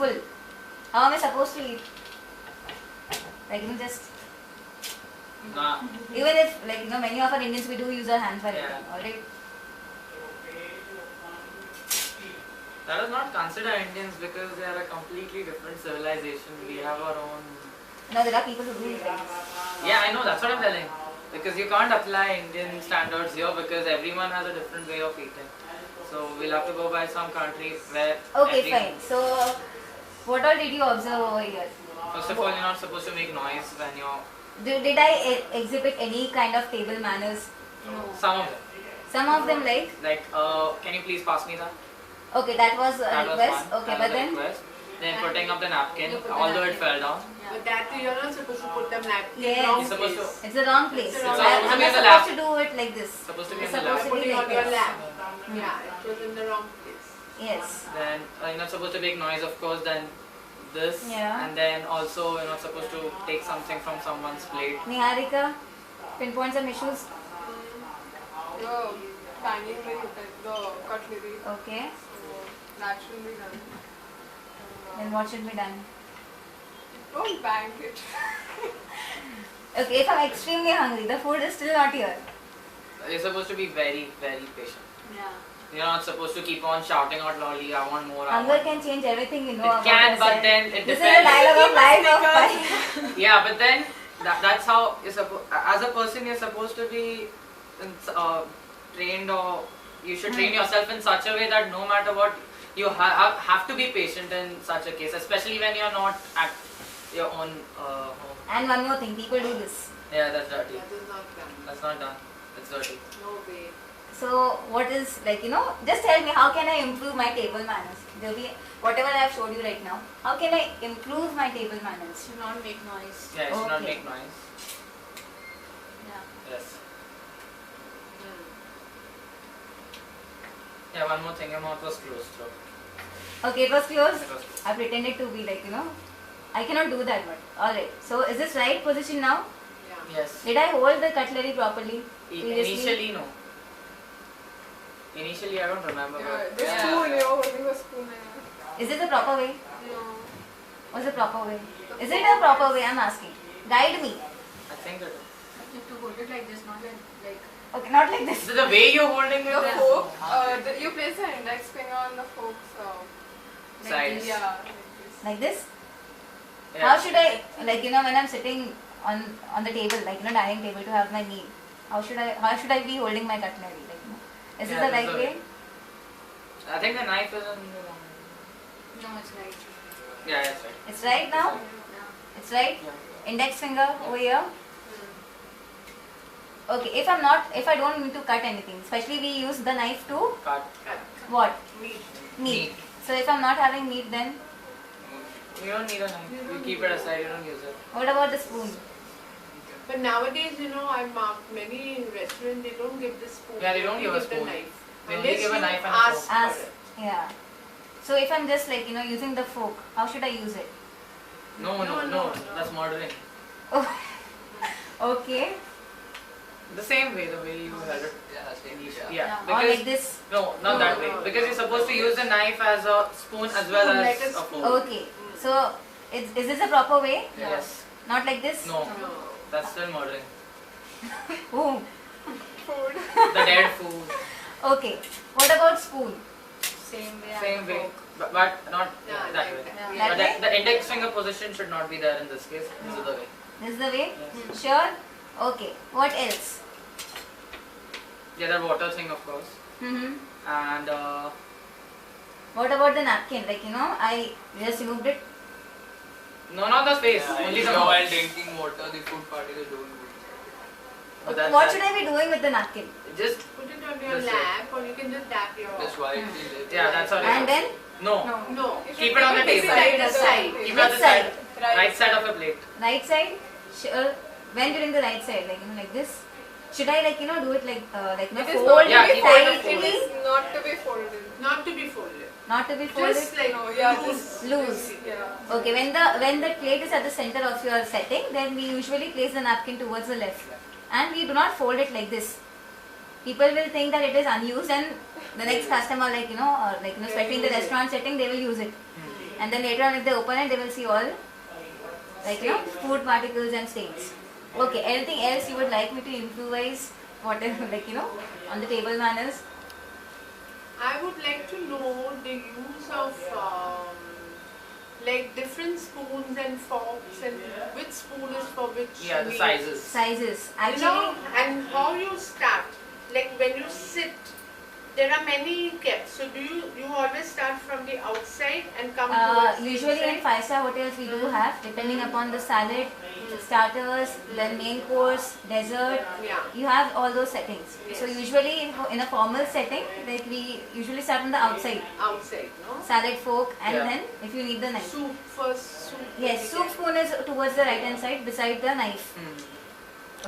full. How am I supposed to eat? Like, just... Nah. Even if, like, many of our Indians, we do use our hands for it. Alright? That is not considered Indians because they are a completely different civilization. We have our own... No, there are people who do it like this. Yeah, I know, that's what I'm telling. Because you can't apply Indian standards here because everyone has a different way of eating. So we'll have to go by some country where... Okay, fine. So, what all did you observe over here? First of all, you're not supposed to make noise when you're... Did I exhibit any kind of table manners? No. Some of them. Some of them like? Like, can you please pass me that? Okay, that was a That request. was one. Okay, That but was a then? request. Then putting up the napkin, You put the although it napkin. fell down. But that you're not supposed to put them like Yes. wrong You're supposed place. to... It's the wrong place. It's the wrong I'm place. not It's supposed to do it like this. Supposed to be It's in the supposed lap. to be Putting like on your this. lap. Yeah, it was in the wrong place. Yes. Then you're not supposed to make noise, of course. Then this, Yeah. and then also you're not supposed to take something from someone's plate. Niharika, pinpoint some issues. The banging the cutlery. Okay. So that should be done. Then what should be done? Don't bang it. Okay, if I'm extremely hungry, the food is still not here. You're supposed to be very, very patient. Yeah. You're not supposed to keep on shouting out loudly, I want more, I Hunger want can change everything, It about can, but yourself. then it This is a depends. dialogue of life of life. Yeah, but then that's how you're supposed. As a person, you're supposed to be trained, or you should train yourself in such a way that no matter what, you have to be patient in such a case, especially when you're not at your own home. And one more thing, people do this. Yeah, that's dirty. That is not done. That's not done. It's dirty. No way. So what is, like, just tell me, how can I improve my table manners? There'll be, whatever I have showed you right now, how can I improve my table manners? Should not make noise. Yeah, it should not Okay. make noise. Yeah. Yes. Yeah, one more thing, your mouth was closed, so. Okay, it was closed. It was closed. I pretended to be like, I cannot do that, but alright. So is this right position now? Yeah. Yes. Did I hold the cutlery properly? Previously? Initially, no. Initially, I don't remember. Yeah, but- the spoon, you're holding the spoon. Is it the proper way? No. What's the proper way? Is it a proper way? I'm asking. Guide me. I think it is. You have to hold it like this, not like Okay, not like this. Is it the way you're holding The it? fork, you place the index finger on the fork's Sides. yeah, like this. Like this? Yeah. How should I, like, when I'm sitting on the table, like, dining table to have my meal, how should I be holding my cutlery? Like, is Yeah, it the that's right the way? way. I think the knife is in the wrong. no, it's right. Yeah, that's right. It's right now? Yeah. It's right? Yeah. Index finger over here? Okay, if I don't need to cut anything, especially we use the knife to Cut. what? Meat. Meat. So if I'm not having meat, then You don't need a knife. You keep it aside, you don't use it. what about the spoon? But nowadays, I've marked many restaurants, they don't give the spoon. Yeah, they don't give a the spoon. knife. They only Unless give a you knife and a ask fork. As for it. yeah. So if I'm just like using the fork, how should I use it? No. That's murdering. Oh, okay. The same way, the way you held it. Yeah, same. Yeah. Yeah. Or Because like this. no, not that way. Because you're supposed to use the knife as a spoon as well Spoon, as like a a spoon. fork. Okay. So is this the proper way? Yes. Not like this? No, No. that's still murdering. Oh. Food. The dead food. Okay. What about spoon? Same way. Same way. But not Yeah, that like way. that. That But way? the index finger position should not be there in this case. This is the way. This is the way? Yes. Sure? Okay. What else? Yeah, that water thing, of course. Mm-hmm. And What about the napkin? Like, I just removed it. no, not the face. Yeah, only if the you're mouth. while drinking water, the food particles don't go. But that's What that. should I be doing with the napkin? Just Put it on your Just lap or you can just tap your Just wipe the lip. yeah, that's all. it And is. then? No. No. Keep it on the table. Side to side. Keep it on Which the side. side? Right side of the plate. Right side? Sure. When during the right side? Like this? Should I do it like It is fold not, Yeah, it keep it on the tightly? it is not to be folded. Not to be folded. Not to be folded? Just like No, yeah, loose. Loose. Yeah. Okay, when the plate is at the center of your setting, then we usually place the napkin towards the left. And we do not fold it like this. People will think that it is unused and the next customer or especially in the restaurant setting, they will use it. And then later on, if they open it, they will see all, like, food particles and stains. Okay, anything else you would like me to improvise? Whatever, like, on the table manners? I would like to know the use of like different spoons and forks and which spoon is for which Yeah, the meal. sizes. Sizes. You Actually, know, and how you start. Like when you sit, there are many kept. So do you always start from the outside and come towards the usually in inside? 5-star hotels we do have, depending upon the salad, starters, then main course, dessert. Yeah. You have all those settings. So Yes. usually in a formal setting, like we usually start from the outside, Outside, no? salad fork, and Yeah. then if you need the knife. Soup first. Soup. Yes, soup spoon is towards the right hand side beside the knife. Mm.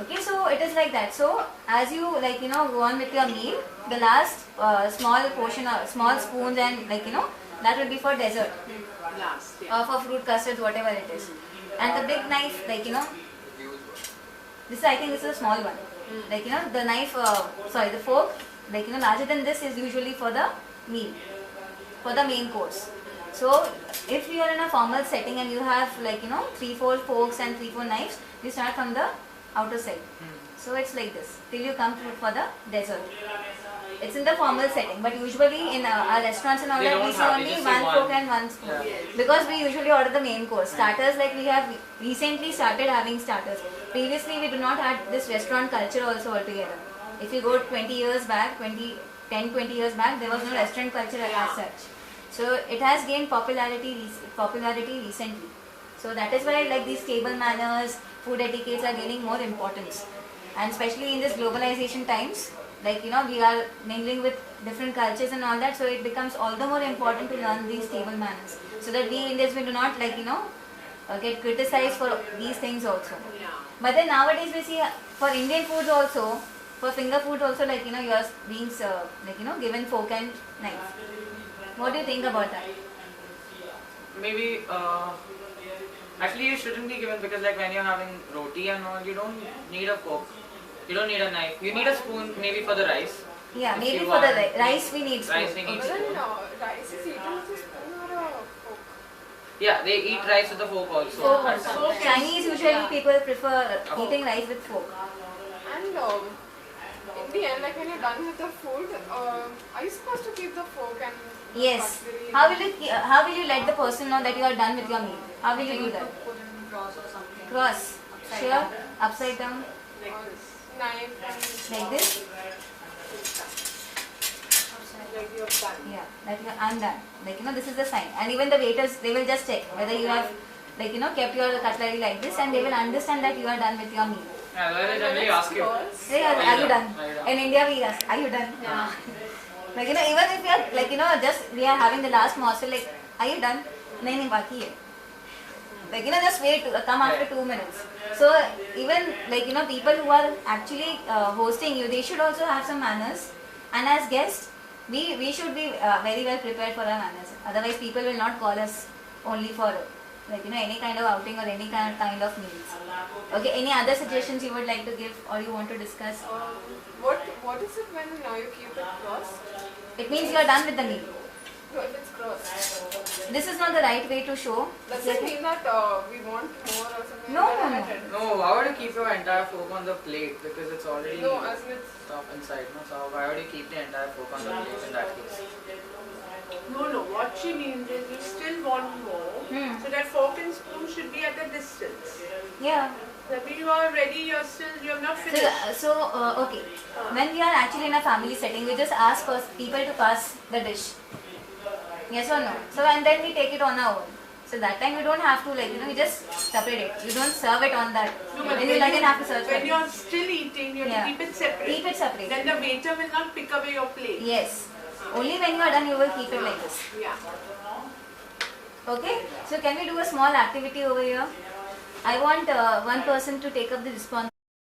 Okay, so it is like that. So as you go on with your meal, the last small portion or small spoons and that will be for dessert Last. Yeah. or for fruit custards, whatever it is. And the big knife, Huge one. this I think this is a small one. The knife, the fork, larger than this is usually for the meal, for the main course. So if you are in a formal setting and you have 3-4 forks and 3-4 knives, you start from the outer side. So it's like this till you come through for the dessert. It's in the formal setting, but usually in our restaurants and all They that we don't see have, they only just one say fork one. and one spoon. Yeah. Because we usually order the main course. Starters, like we have recently started having starters. Previously we do not have this restaurant culture also altogether. If you go 20 years back, 20 years back, there was no restaurant culture Yeah. as such. So it has gained popularity recently. So that is why these table manners, food etiquettes are gaining more importance. And especially in this globalization times, we are mingling with different cultures and all that, so it becomes all the more important to learn these table manners. So that we Indians, we do not get criticized for these things also. Yeah. But then nowadays we see for Indian foods also, for finger foods also, you are being given fork and knife. What do you think about that? Maybe actually you shouldn't be given, because when you're having roti and all, you don't need a fork. You don't need a knife. You need a spoon maybe for the rice. Yeah, If maybe you for the want- rice we need spoon. Rice we need But then spoon. rice is eaten with a spoon or a fork? Yeah, they eat rice with a fork also. Fork at also. times. Chinese usually people prefer eating rice with fork. And in the end, when you're done with the food, are you supposed to keep the fork and the Yes. cutlery? How will you let the person know that you are done with your meal? How will you do that? Put in cross or something. Cross. Sure. Upside down. Or knife and Like this. Like you're done. Yeah. I'm done. This is the sign. And even the waiters, they will just check whether you have kept your cutlery like this, and they will understand that you are done with your meal. Yeah, they generally ask you. Hey, are you done? Are you done? In India we ask, are you done? Yeah. Even if we are just we are having the last morsel, are you done? Nahi, baki hai. Just wait to come after 2 minutes. So even people who are actually hosting you, they should also have some manners. And as guests, we should be very well prepared for our manners. Otherwise, people will not call us only for any kind of outing or any kind of meals. Okay, any other suggestions you would like to give or you want to discuss? what is it when you keep it crossed? It means you are done with the meal. No, if it's crossed. This is not the right way to show. Does it mean that we want more or something? No, like that? no, No, why would you keep your entire fork on the plate? Because it's already No, as in it's stuff inside. No, so why would you keep the entire fork on the plate in that case? No. What she means is you still want more. So that fork and spoon should be at a distance. Yeah. That means you are ready. You have not finished. Okay. When we are actually in a family setting, we just ask people to pass the dish. Yes or no? So and then we take it on our own. So that time you don't have to you just separate it. You don't serve it on that. No, but Then you again have to search for when it. you're still eating, you have Yeah. to keep it separate. Keep it separate. Then the waiter will not pick away your plate. Yes. Only when you are done you will keep it like this. Yeah. Okay? So can we do a small activity over here? I want one person to take up the responsibility.